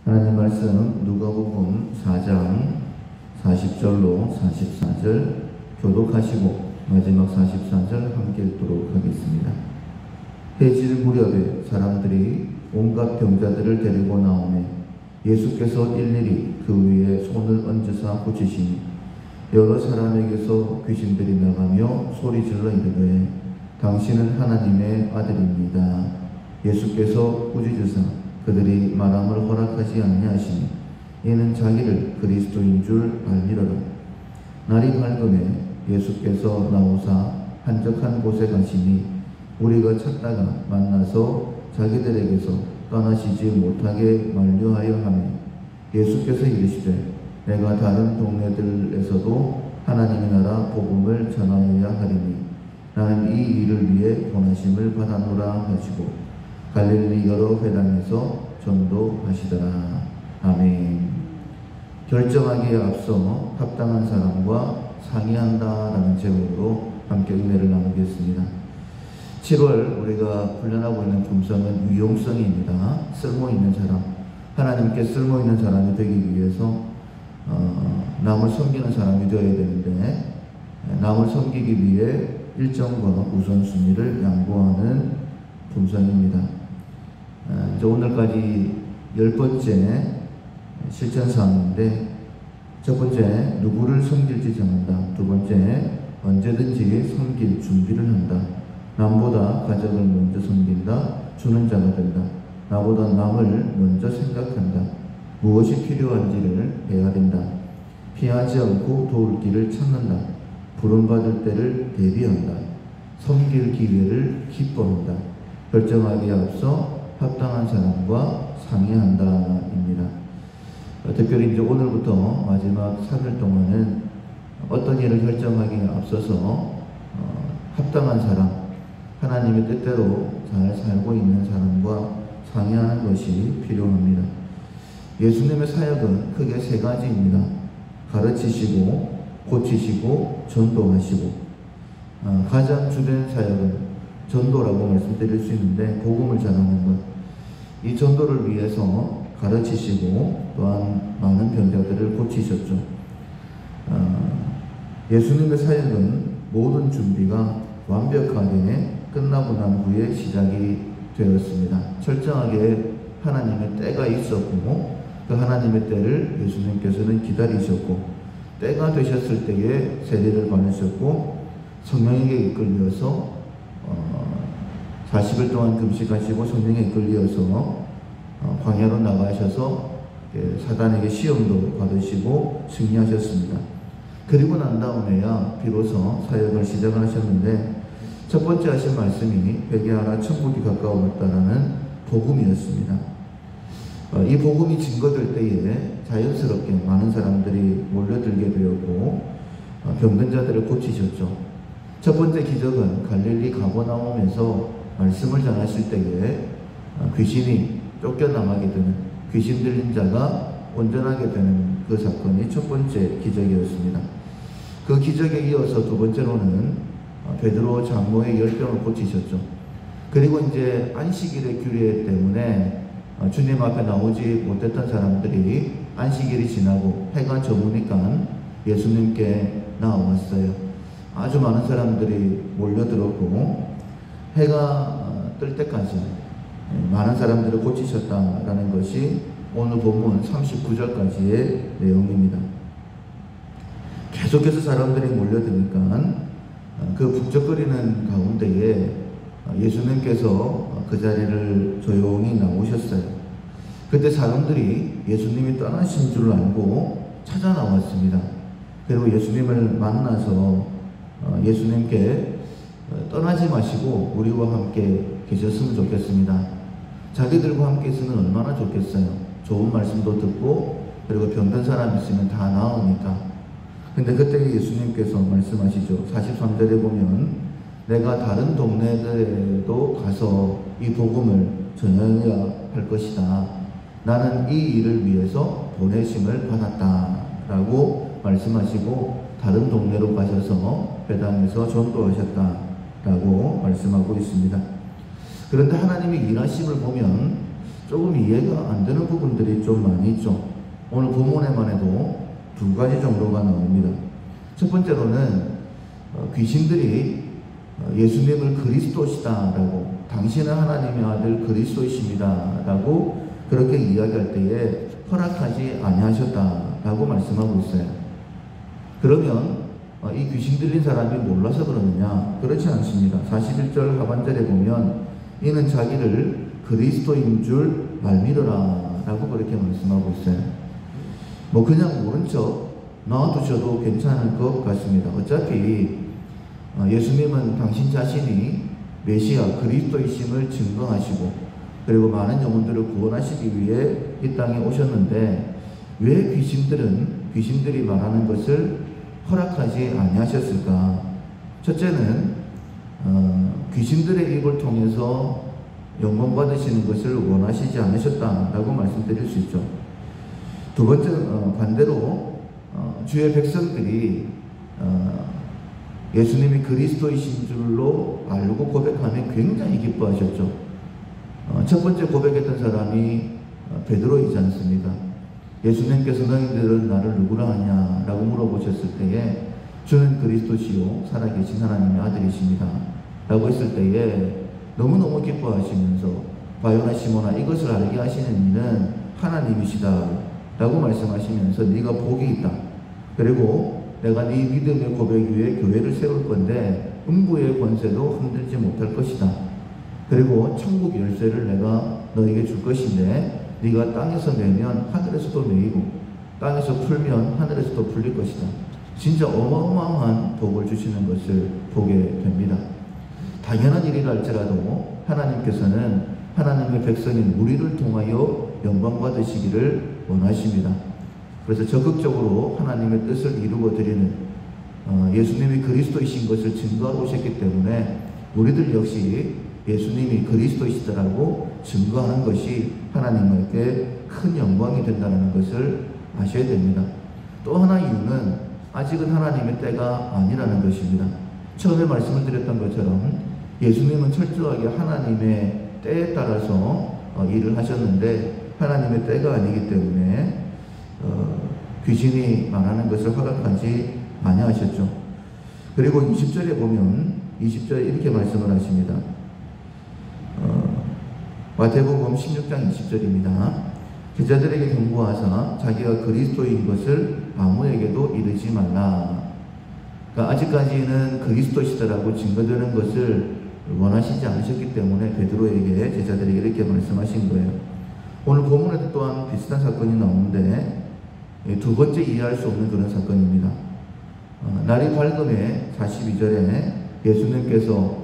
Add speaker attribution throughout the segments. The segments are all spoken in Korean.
Speaker 1: 하나님 말씀 누가복음 4장 40절로 44절 교독하시고 마지막 44절 함께 읽도록 하겠습니다. 해질 무렵에 사람들이 온갖 병자들을 데리고 나오매 예수께서 일일이 그 위에 손을 얹으사 고치시니 여러 사람에게서 귀신들이 나가며 소리질러 이르되 당신은 하나님의 아들입니다. 예수께서 꾸짖으사 그들이 말함을 허락하지 아니하시니 이는 자기를 그리스도인 줄 알리로라. 날이 밝음에 예수께서 나오사 한적한 곳에 가시니 우리가 찾다가 만나서 자기들에게서 떠나시지 못하게 만류하여 하매 예수께서 이르시되 내가 다른 동네들에서도 하나님의 나라 복음을 전하여야 하리니 나는 이 일을 위해 권하심을 받았노라 하시고 갈릴리 여러 회당에서 전도하시더라. 아멘. 결정하기에 앞서 합당한 사람과 상의한다라는 제목으로 함께 은혜를 나누겠습니다. 7월 우리가 훈련하고 있는 품성은 유용성입니다. 쓸모있는 사람, 하나님께 쓸모있는 사람이 되기 위해서 남을 섬기는 사람이 되어야 되는데 남을 섬기기 위해 일정과 우선순위를 양보하는 품성입니다. 이제 오늘까지 10번째 실천사항인데, 첫 번째 누구를 섬길지 정한다. 두 번째 언제든지 섬길 준비를 한다. 남보다 가족을 먼저 섬긴다. 주는 자가 된다. 나보다 남을 먼저 생각한다. 무엇이 필요한지를 해야 된다. 피하지 않고 도울 길을 찾는다. 부름받을 때를 대비한다. 섬길 기회를 기뻐한다. 결정하기에 앞서 합당한 사람과 상의한다입니다. 특별히 이제 오늘부터 마지막 3일 동안은 어떤 일을 결정하기에 앞서서 합당한 사람, 하나님의 뜻대로 잘 살고 있는 사람과 상의하는 것이 필요합니다. 예수님의 사역은 크게 세 가지입니다. 가르치시고 고치시고 전도하시고, 가장 주된 사역은 전도라고 말씀드릴 수 있는데 복음을 전하는 것, 이 전도를 위해서 가르치시고 또한 많은 병자들을 고치셨죠. 예수님의 사역은 모든 준비가 완벽하게 끝나고 난 후에 시작이 되었습니다. 철저하게 하나님의 때가 있었고 그 하나님의 때를 예수님께서는 기다리셨고 때가 되셨을 때에 세례를 받으셨고 성령에게 이끌려서 40일 동안 금식하시고 성령에 이끌려서 광야로 나가셔서 사단에게 시험도 받으시고 승리하셨습니다. 그리고 난 다음에야 비로소 사역을 시작하셨는데 첫 번째 하신 말씀이 회개하라 천국이 가까워졌다라는 복음이었습니다. 이 복음이 증거될 때에 자연스럽게 많은 사람들이 몰려들게 되었고 병든 자들을 고치셨죠. 첫 번째 기적은 갈릴리 가버나움에서 말씀을 전하실 때에 귀신이 쫓겨나가게 되는, 귀신 들린 자가 온전하게 되는 그 사건이 첫 번째 기적이었습니다. 그 기적에 이어서 두 번째로는 베드로 장로의 열병을 고치셨죠. 그리고 이제 안식일의 규례 때문에 주님 앞에 나오지 못했던 사람들이 안식일이 지나고 해가 저무니까 예수님께 나와왔어요. 아주 많은 사람들이 몰려들었고 해가 뜰 때까지 많은 사람들을 고치셨다라는 것이 오늘 본문 39절까지의 내용입니다. 계속해서 사람들이 몰려드니까 그 북적거리는 가운데에 예수님께서 그 자리를 조용히 나오셨어요. 그때 사람들이 예수님이 떠나신 줄 알고 찾아 나왔습니다. 그리고 예수님을 만나서 예수님께 떠나지 마시고 우리와 함께 계셨으면 좋겠습니다. 자기들과 함께 있으면 얼마나 좋겠어요. 좋은 말씀도 듣고 그리고 병든 사람 있으면 다 나으니까. 근데 그때 예수님께서 말씀하시죠. 43절에 보면 내가 다른 동네들에도 가서 이 복음을 전해야 할 것이다. 나는 이 일을 위해서 보내심을 받았다 라고 말씀하시고 다른 동네로 가셔서 회당에서 전도하셨다 라고 말씀하고 있습니다. 그런데 하나님의 일하심을 보면 조금 이해가 안 되는 부분들이 좀 많이 오늘 본문에만 해도 두 가지 정도가 나옵니다. 첫 번째로는 귀신들이 예수님을 그리스도시다라고, 당신은 하나님의 아들 그리스도이십니다라고 그렇게 이야기할 때에 허락하지 아니하셨다라고 말씀하고 있어요. 그러면 이 귀신 들린 사람이 몰라서 그러느냐? 그렇지 않습니다. 41절 하반절에 보면 이는 자기를 그리스도인 줄 알미르라 라고 그렇게 말씀하고 있어요. 뭐 그냥 모른 척 놔두셔도 괜찮을 것 같습니다. 어차피 예수님은 당신 자신이 메시아 그리스도이심을 증거하시고 그리고 많은 영혼들을 구원하시기 위해 이 땅에 오셨는데 왜 귀신들이 말하는 것을 허락하지 아니하셨을까? 첫째는 귀신들의 입을 통해서 영광 받으시는 것을 원하시지 않으셨다라고 말씀드릴 수 있죠. 두 번째, 반대로 주의 백성들이 예수님이 그리스도이신 줄로 알고 고백하면 굉장히 기뻐하셨죠. 첫 번째 고백했던 사람이 베드로이지 않습니까? 예수님께서 너희들은 나를 누구라 하냐 라고 물어보셨을 때에 주는 그리스도시요 살아계신 하나님의 아들이십니다 라고 했을 때에 너무너무 기뻐하시면서 바요나 시몬아 이것을 알게 하시는 이는 하나님이시다 라고 말씀하시면서 네가 복이 있다. 그리고 내가 네 믿음의 고백 위에 교회를 세울 건데 음부의 권세도 흔들지 못할 것이다. 그리고 천국 열쇠를 내가 너에게 줄 것인데 네가 땅에서 매면 하늘에서도 매이고 땅에서 풀면 하늘에서도 풀릴 것이다. 진짜 어마어마한 복을 주시는 것을 보게 됩니다. 당연한 일이라 할지라도 하나님께서는 하나님의 백성인 우리를 통하여 영광 받으시기를 원하십니다. 그래서 적극적으로 하나님의 뜻을 이루어 드리는 예수님이 그리스도이신 것을 증거하고 오셨기 때문에 우리들 역시 예수님이 그리스도이시다라고 증거하는 것이 하나님께 큰 영광이 된다는 것을 아셔야 됩니다. 또 하나 이유는 아직은 하나님의 때가 아니라는 것입니다. 처음에 말씀을 드렸던 것처럼 예수님은 철저하게 하나님의 때에 따라서 일을 하셨는데 하나님의 때가 아니기 때문에 귀신이 말하는 것을 허락하지 아니하셨죠. 그리고 20절에 보면 20절에 이렇게 말씀을 하십니다. 마태복음 16장 20절입니다. 제자들에게 경고하사 자기가 그리스도인 것을 아무에게도 이르지 말라. 그러니까 아직까지는 그리스도시다라고 증거되는 것을 원하시지 않으셨기 때문에 베드로에게 제자들에게 이렇게 말씀하신 거예요. 오늘 본문에도 또한 비슷한 사건이 나오는데 두 번째 이해할 수 없는 그런 사건입니다. 날이 밝음에 42절에 예수님께서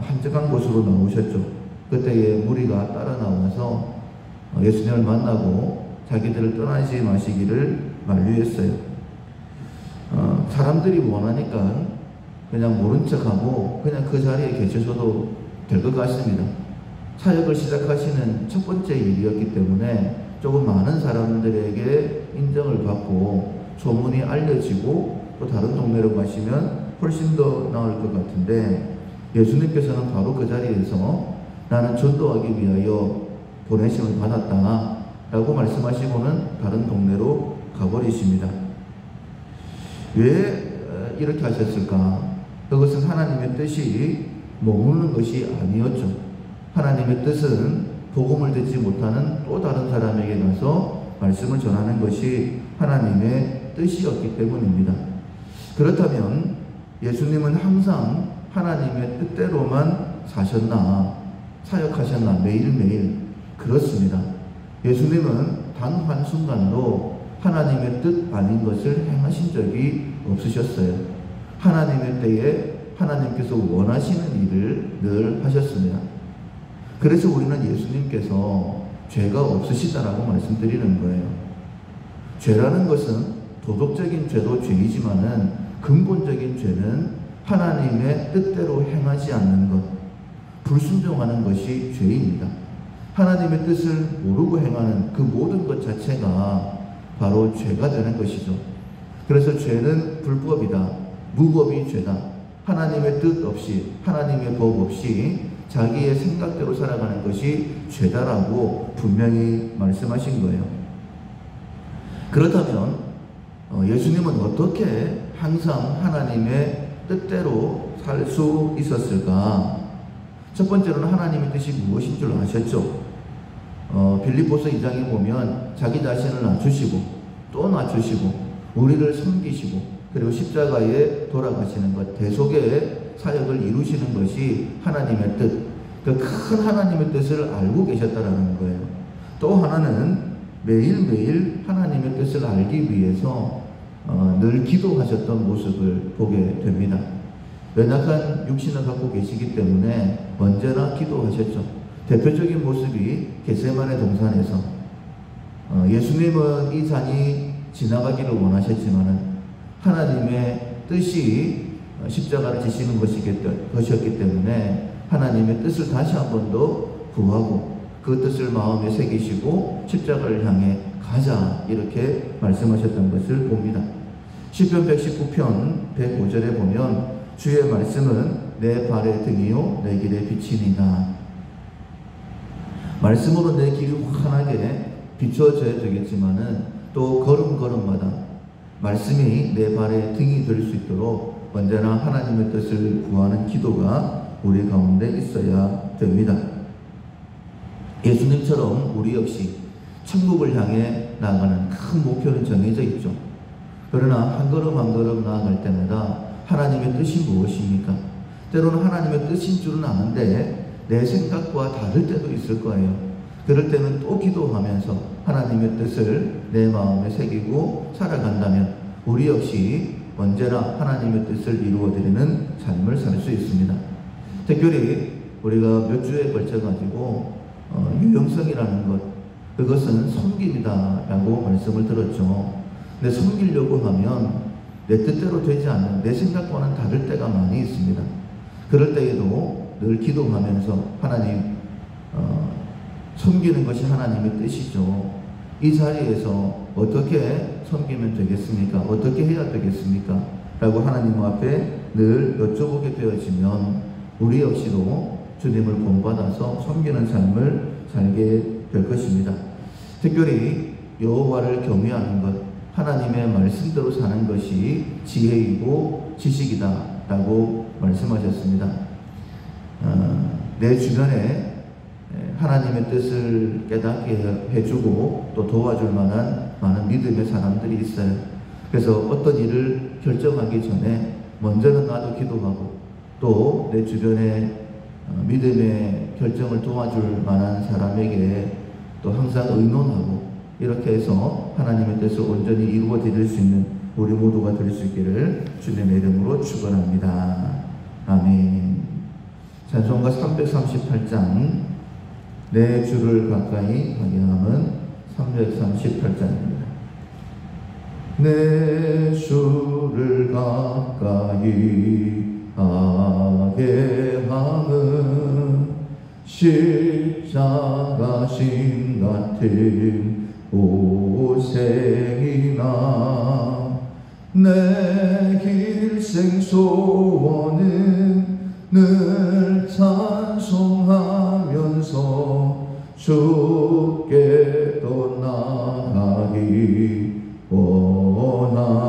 Speaker 1: 한적한 곳으로 나오셨죠. 그때에 무리가 따라 나와서 예수님을 만나고 자기들을 떠나지 마시기를 만류했어요. 사람들이 원하니까 그냥 모른 척하고 그냥 그 자리에 계셔도 될 것 같습니다. 사역을 시작하시는 첫 번째 일이었기 때문에 조금 많은 사람들에게 인정을 받고 소문이 알려지고 또 다른 동네로 가시면 훨씬 더 나을 것 같은데 예수님께서는 바로 그 자리에서 나는 전도하기 위하여 보내심을 받았다 라고 말씀하시고는 다른 동네로 가버리십니다. 왜 이렇게 하셨을까? 그것은 하나님의 뜻이 머무는 것이 아니었죠. 하나님의 뜻은 복음을 듣지 못하는 또 다른 사람에게 가서 말씀을 전하는 것이 하나님의 뜻이었기 때문입니다. 그렇다면 예수님은 항상 하나님의 뜻대로만 사셨나? 사역하셨나? 매일매일? 그렇습니다. 예수님은 단 한순간도 하나님의 뜻 아닌 것을 행하신 적이 없으셨어요. 하나님의 때에 하나님께서 원하시는 일을 늘 하셨습니다. 그래서 우리는 예수님께서 죄가 없으시다라고 말씀드리는 거예요. 죄라는 것은 도덕적인 죄도 죄이지만은 근본적인 죄는 하나님의 뜻대로 행하지 않는 것, 불순종하는 것이 죄입니다. 하나님의 뜻을 모르고 행하는 그 모든 것 자체가 바로 죄가 되는 것이죠. 그래서 죄는 불법이다. 무법이 죄다. 하나님의 뜻 없이, 하나님의 법 없이 자기의 생각대로 살아가는 것이 죄다라고 분명히 말씀하신 거예요. 그렇다면 예수님은 어떻게 항상 하나님의 뜻대로 살 수 있었을까? 첫 번째로는 하나님의 뜻이 무엇인 줄 아셨죠? 빌립보서 2장에 보면 자기 자신을 낮추시고 또 낮추시고 우리를 섬기시고 그리고 십자가에 돌아가시는 것, 대속의 사역을 이루시는 것이 하나님의 뜻, 그 큰 하나님의 뜻을 알고 계셨다라는 거예요. 또 하나는 매일매일 하나님의 뜻을 알기 위해서 늘 기도하셨던 모습을 보게 됩니다. 연약한 육신을 갖고 계시기 때문에 언제나 기도하셨죠. 대표적인 모습이 겟세마네 동산에서 예수님은 이 잔이 지나가기를 원하셨지만은 하나님의 뜻이 십자가를 지시는 것이었기 때문에 하나님의 뜻을 다시 한 번 더 구하고 그 뜻을 마음에 새기시고 십자가를 향해 가자 이렇게 말씀하셨던 것을 봅니다. 시편 119편 105절에 보면 주의 말씀은 내 발의 등이요 내 길의 빛이니라. 말씀으로 내 길이 환하게 비춰져야 되겠지만은 또 걸음걸음마다 말씀이 내 발의 등이 될 수 있도록 언제나 하나님의 뜻을 구하는 기도가 우리 가운데 있어야 됩니다. 예수님처럼 우리 역시 천국을 향해 나아가는 큰 목표는 정해져 있죠. 그러나 한 걸음 한 걸음 나아갈 때마다 하나님의 뜻이 무엇입니까? 때로는 하나님의 뜻인 줄은 아는데 내 생각과 다를 때도 있을 거예요. 그럴 때는 또 기도하면서 하나님의 뜻을 내 마음에 새기고 살아간다면 우리 역시 언제나 하나님의 뜻을 이루어드리는 삶을 살 수 있습니다. 특별히 우리가 몇 주에 걸쳐가지고 유영성이라는 것, 그것은 섬김이다 라고 말씀을 들었죠. 근데 섬기려고 하면 내 뜻대로 되지 않는, 내 생각과는 다를 때가 많이 있습니다. 그럴 때에도 늘 기도하면서 하나님 섬기는 것이 하나님의 뜻이죠. 이 자리에서 어떻게 섬기면 되겠습니까? 어떻게 해야 되겠습니까? 라고 하나님 앞에 늘 여쭤보게 되어지면 우리 역시도 주님을 본받아서 섬기는 삶을 살게 될 것입니다. 특별히 여호와를 경외하는 것, 하나님의 말씀대로 사는 것이 지혜이고 지식이다 라고 말씀하셨습니다. 내 주변에 하나님의 뜻을 깨닫게 해주고 또 도와줄 만한 많은 믿음의 사람들이 있어요. 그래서 어떤 일을 결정하기 전에 먼저는 나도 기도하고 또 내 주변에 믿음의 결정을 도와줄 만한 사람에게 또 항상 의논하고 이렇게 해서 하나님의 뜻을 온전히 이루어 드릴 수 있는 우리 모두가 될 수 있기를 주님의 이름으로 축원합니다. 아멘. 찬송가 338장 내 주를 가까이 하게 함은 338장입니다. 내 주를 가까이 하게 함은 십자가 심 같은 고생이나 내 길생 소원은 늘 찬송하면서 주께 떠나가기 원합니다.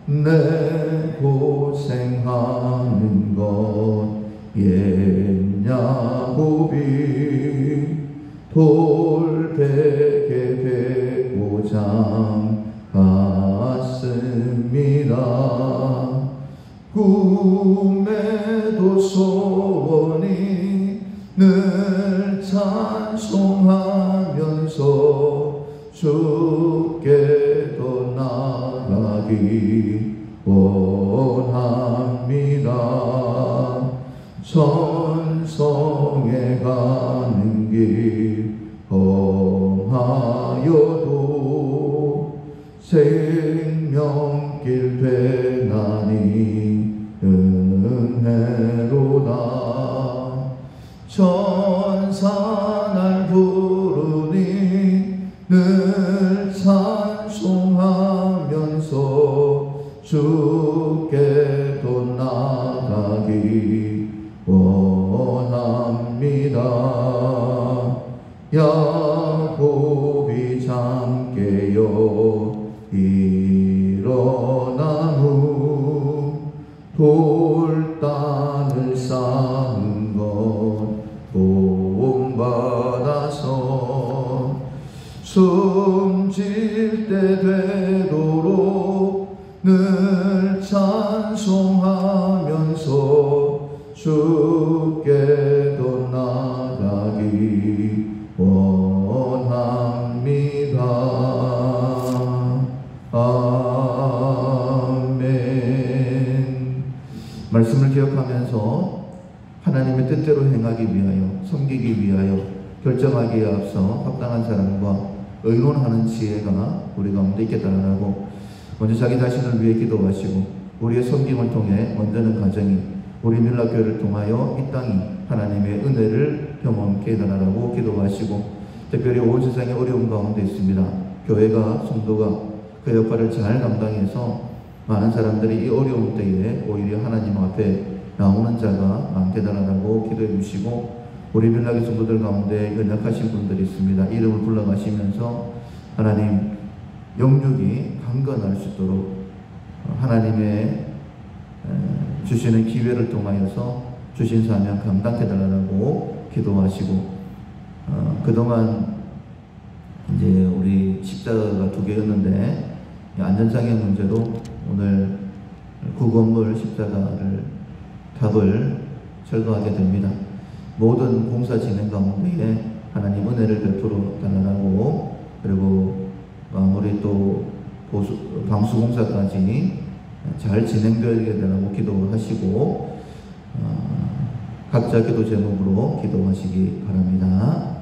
Speaker 1: 내 고생하는 것 옛 야곱이 돌베개 백고장 같습니다. 꿈에도 소원이 늘 찬송하면서 주께 더 나아가기 원합니다. 천성에 가는 길 험하여도 생명길 되나니 은혜로다. 천사 날 부르니 늘 찬송하면서 숨질 때 되도록 늘 찬송하면서 주께도 나가기 원합니다. 아멘. 말씀을 기억하면서 하나님의 뜻대로 행하기 위하여, 섬기기 위하여 결정하기에 앞서 합당한 사람과 의논하는 지혜가 우리 가운데 있겠다라고 먼저 자기 자신을 위해 기도하시고, 우리의 섬김을 통해 먼저는 가정이, 우리 밀락교회를 통하여 이 땅이 하나님의 은혜를 경험케 해달라고 기도하시고, 특별히 온 세상의 어려움 가운데 있습니다. 교회가, 성도가 그 역할을 잘 감당해서 많은 사람들이 이 어려움 때에 오히려 하나님 앞에 나오는 자가 많게 해달라고 기도해 주시고, 우리 밀락의 성도들 가운데 연약하신 분들이 있습니다. 이름을 불러가시면서 하나님 영육이 강건할 수 있도록 하나님의 주시는 기회를 통하여서 주신 사명 감당해 달라고 기도하시고, 그동안 이제 우리 십자가가 2개였는데 안전장애 문제로 오늘 구건물 십자가를 답을 철거하게 됩니다. 모든 공사 진행 가운데에 하나님 은혜를 베풀어 달라고, 그리고 마무리 또 방수 공사까지 잘 진행되게 되라고 기도하시고, 각자 기도 제목으로 기도하시기 바랍니다.